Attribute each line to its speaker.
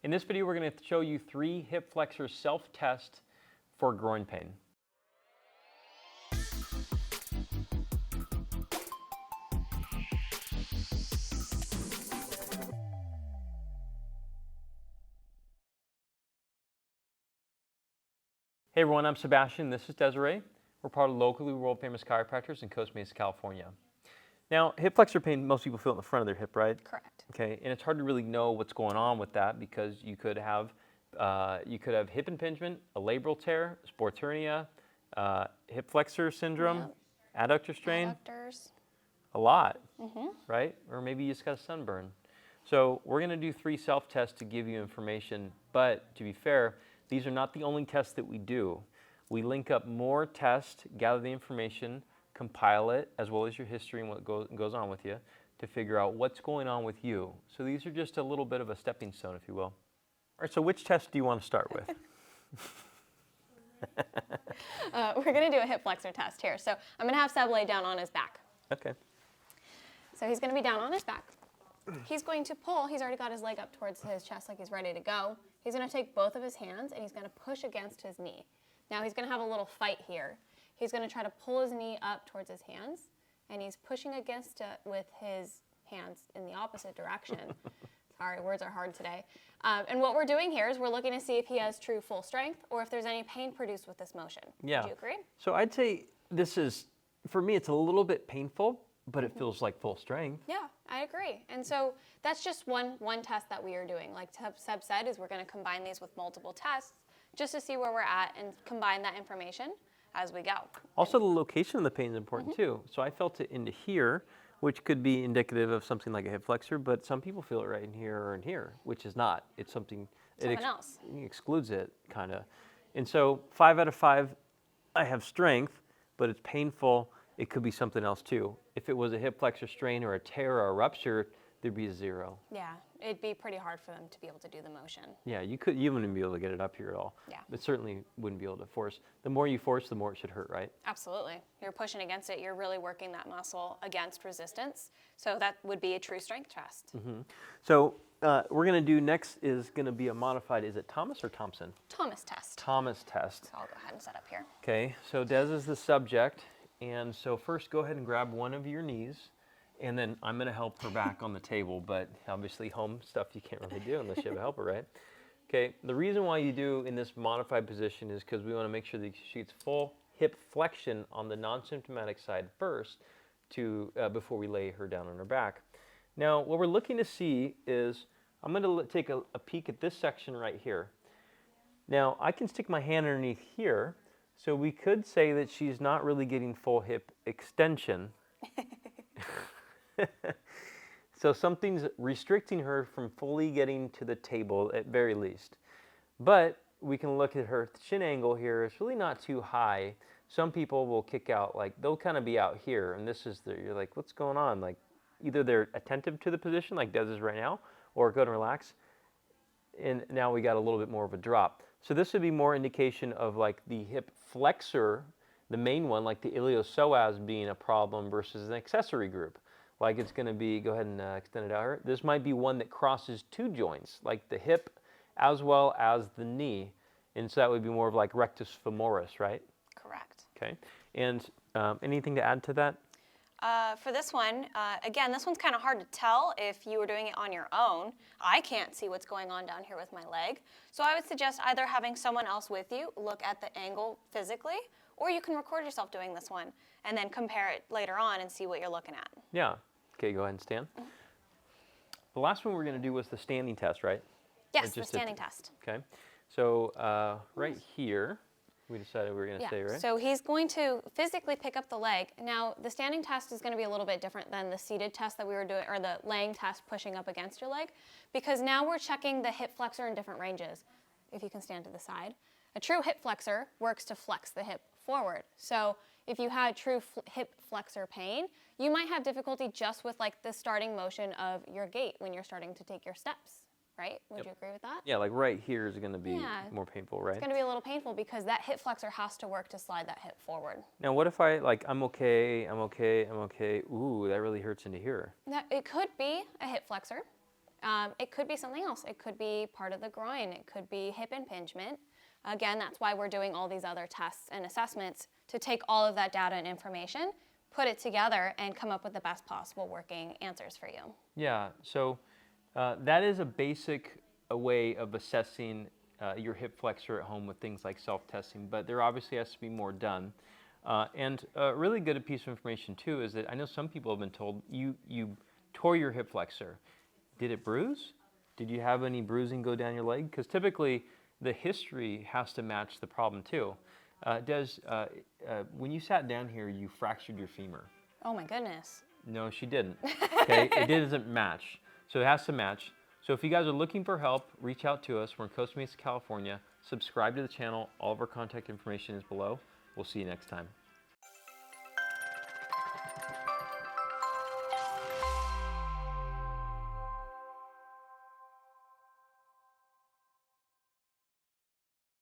Speaker 1: In this video, we're going to show you 3 hip flexor self-tests for groin pain. Hey everyone, I'm Sebastian. This is Desiree. We're part of locally world-famous chiropractors in Costa Mesa, California. Now, hip flexor pain, most people feel it in the front of their hip, right?
Speaker 2: Correct.
Speaker 1: Okay, and it's hard to really know what's going on with that because you could have hip impingement, a labral tear, sports hernia, hip flexor syndrome, adductor strain.
Speaker 2: Adductors.
Speaker 1: A lot, right? Or maybe you just got a sunburn. So we're going to do 3 self-tests to give you information, but to be fair, these are not the only tests that we do. We link up more tests, gather the information, compile it, as well as your history and what goes on with you, to figure out what's going on with you. So these are just a little bit of a stepping stone, if you will. All right, so which test do you want to start with?
Speaker 2: We're going to do a hip flexor test here. So I'm going to have Seb lay down on his back.
Speaker 1: Okay.
Speaker 2: So he's going to be down on his back. He's going to pull. He's already got his leg up towards his chest like he's ready to go. He's going to take both of his hands and he's going to push against his knee. Now he's going to have a little fight here. He's going to try to pull his knee up towards his hands, and he's pushing against it with his hands in the opposite direction. Sorry, words are hard today. And what we're doing here is we're looking to see if he has true full strength or if there's any pain produced with this motion.
Speaker 1: Yeah.
Speaker 2: Would you agree?
Speaker 1: So I'd say this is, for me, it's a little bit painful, but it feels like full strength.
Speaker 2: Yeah, I agree. And so that's just one test that we are doing. Like Seb said, is we're going to combine these with multiple tests just to see where we're at and combine that information as we go. Also,
Speaker 1: the location of the pain is important too. So I felt it into here, which could be indicative of something like a hip flexor, but some people feel it right in here or in here, which is not. It's something
Speaker 2: else.
Speaker 1: It excludes it, kind of. And so 5 out of 5, I have strength, but it's painful. It could be something else too. If it was a hip flexor strain or a tear or a rupture, there'd be a 0.
Speaker 2: Yeah, it'd be pretty hard for them to be able to do the motion.
Speaker 1: Yeah, you wouldn't be able to get it up here at all.
Speaker 2: Yeah.
Speaker 1: But certainly wouldn't be able to force. The more you force, the more it should hurt, right?
Speaker 2: Absolutely. You're pushing against it. You're really working that muscle against resistance. So that would be a true strength test.
Speaker 1: So we're going to do next is going to be a modified, is it Thomas or Thompson?
Speaker 2: Thomas test.
Speaker 1: Thomas test.
Speaker 2: So I'll go ahead and set up here.
Speaker 1: Okay, so Des is the subject. And so first go ahead and grab one of your knees. And then I'm going to help her back on the table, but obviously home stuff you can't really do unless you have a helper, right? Okay, the reason why you do in this modified position is because we want to make sure that she gets full hip flexion on the non-symptomatic side first before we lay her down on her back. Now, what we're looking to see is, I'm going to take a peek at this section right here. Now, I can stick my hand underneath here, so we could say that she's not really getting full hip extension. So something's restricting her from fully getting to the table at very least. But we can look at her shin angle here. It's really not too high. Some people will kick out, like they'll kind of be out here, and this is you're like, what's going on? Like either they're attentive to the position like Des is right now, or go and relax. And now we got a little bit more of a drop. So this would be more indication of like the hip flexor, the main one, like the iliopsoas being a problem versus an accessory group. Like it's going to be, go ahead and extend it out here. This might be one that crosses 2 joints, like the hip as well as the knee. And so that would be more of like rectus femoris, right?
Speaker 2: Correct.
Speaker 1: Okay. And anything to add to that?
Speaker 2: For this one, again, this one's kind of hard to tell if you were doing it on your own. I can't see what's going on down here with my leg. So I would suggest either having someone else with you look at the angle physically, or you can record yourself doing this one and then compare it later on and see what you're looking at.
Speaker 1: Yeah. Okay, go ahead and stand. The last one we're going to do was the standing test, right?
Speaker 2: Yes, the standing test.
Speaker 1: Okay. So right here, we decided we were going to stay, right?
Speaker 2: So he's going to physically pick up the leg. Now, the standing test is going to be a little bit different than the seated test that we were doing, or the laying test pushing up against your leg, because now we're checking the hip flexor in different ranges. If you can stand to the side. A true hip flexor works to flex the hip forward. So if you had true hip flexor pain, you might have difficulty just with like the starting motion of your gait when you're starting to take your steps, right? Would you agree with that?
Speaker 1: Yeah, like right here is going to be more painful, right?
Speaker 2: It's going to be a little painful because that hip flexor has to work to slide that hip forward.
Speaker 1: Now, what if I'm okay. Ooh, that really hurts into here.
Speaker 2: Now, it could be a hip flexor. It could be something else. It could be part of the groin. It could be hip impingement. Again, that's why we're doing all these other tests and assessments to take all of that data and information, put it together, and come up with the best possible working answers for you.
Speaker 1: Yeah, so that is a basic way of assessing your hip flexor at home with things like self-testing, but there obviously has to be more done. And a really good piece of information too is that I know some people have been told you tore your hip flexor. Did it bruise? Did you have any bruising go down your leg? Because typically the history has to match the problem too. When you sat down here, you fractured your femur.
Speaker 2: Oh my goodness.
Speaker 1: No, she didn't. Okay, it doesn't match. So it has to match. So if you guys are looking for help, reach out to us. We're in Costa Mesa, California. Subscribe to the channel. All of our contact information is below. We'll see you next time.